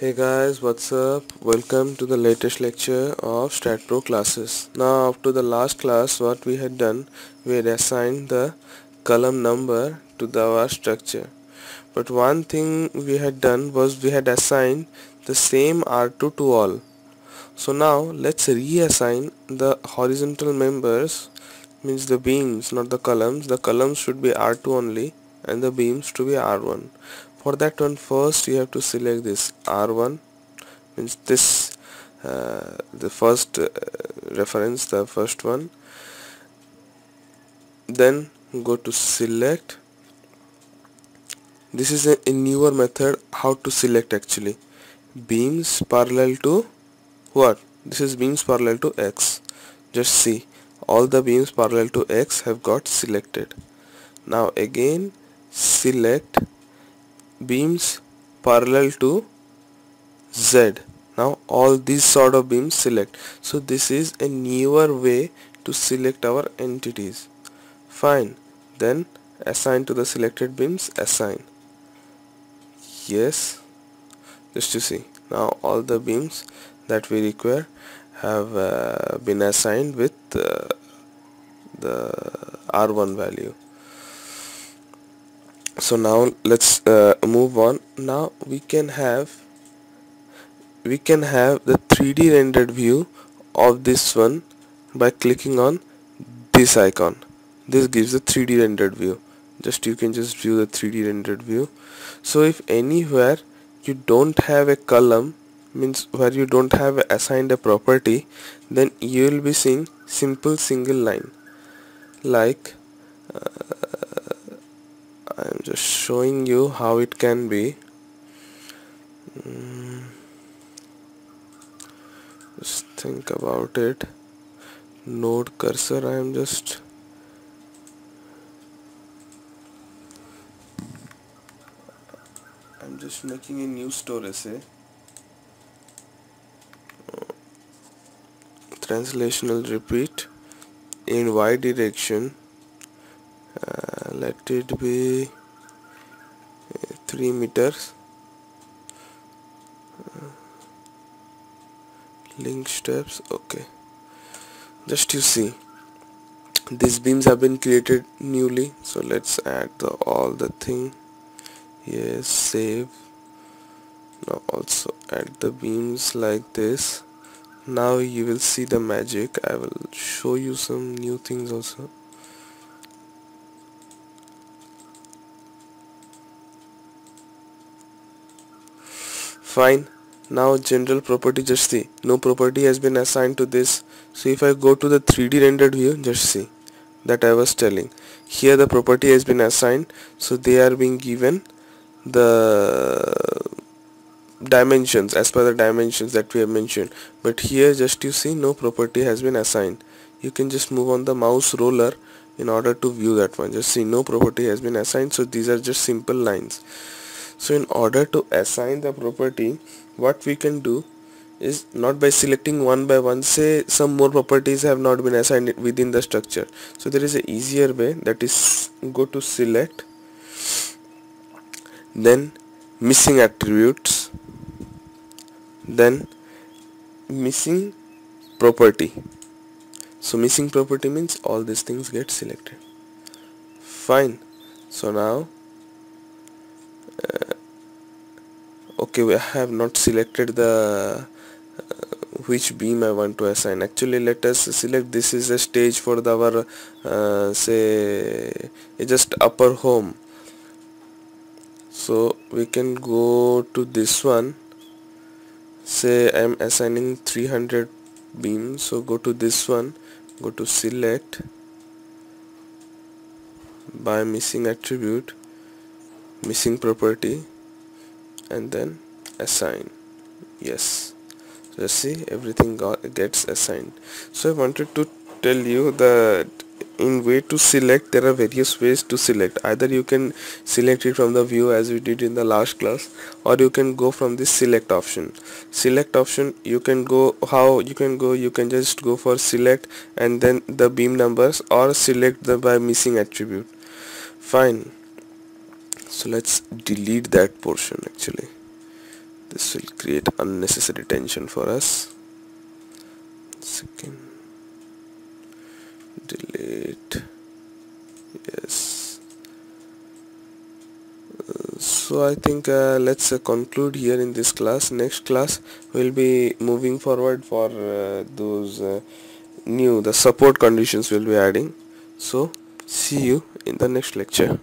Hey guys, what's up? Welcome to the latest lecture of STAAD PRO classes. Now, up to the last class, what we had done, we had assigned the column number to our structure. But one thing we had done was we had assigned the same R2 to all. So now, let's reassign the horizontal members, means the beams, not the columns. The columns should be R2 only and the beams to be R1. For that one, first you have to select this R1, means this the first reference, the first one. Then go to select. This is a newer method how to select actually. Beams parallel to what? This is beams parallel to X. Just see, all the beams parallel to X have got selected. Now again select beams parallel to Z. Now all these sort of beams select. So this is a newer way to select our entities. Fine. Then assign to the selected beams, assign. Yes. Just to see. Now all the beams that we require have been assigned with the R1 value. So now let's move on. Now we can have the 3D rendered view of this one by clicking on this icon. This gives a 3D rendered view. You can just view the 3D rendered view. So if anywhere you don't have a column, means where you don't have assigned a property, then you will be seeing simple single line. Like I am just showing you how it can be. Just think about it. Node cursor, I am just making a new store essay. Translational repeat in y direction. Let it be 3 meters. Link steps. Okay. Just you see, these beams have been created newly. So let's add all the thing. Yes, save. Now also add the beams like this. Now you will see the magic. I will show you some new things also. Fine. Now general property, just see, no property has been assigned to this. So if I go to the 3D rendered view, just see that I was telling, here the property has been assigned, so they are being given the dimensions as per the dimensions that we have mentioned. But here just you see, no property has been assigned. You can just move on the mouse roller in order to view that one. Just see, no property has been assigned, so these are just simple lines. So in order to assign the property, what we can do is not by selecting one by one. Say some more properties have not been assigned within the structure, so there is a easier way, that is go to select, then missing attributes, then missing property. So missing property means all these things get selected. Fine. So now okay, we have not selected the which beam I want to assign. Actually, let us select, this is a stage for our say just upper home. So we can go to this one. Say I am assigning 300 beams, so go to this one, go to select, by missing attribute, missing property, and then assign. Yes, so see, everything gets assigned. So I wanted to tell you that in way to select, there are various ways to select. Either you can select it from the view as we did in the last class, or you can go from this select option. Select option, you can go, how you can go, you can just go for select and then the beam numbers, or select by missing attribute. Fine. So let's delete that portion. Actually, this this will create unnecessary tension for us. Second, delete. Yes. So I think let's conclude here in this class. Next class we'll be moving forward for those the support conditions we'll be adding. So see you in the next lecture.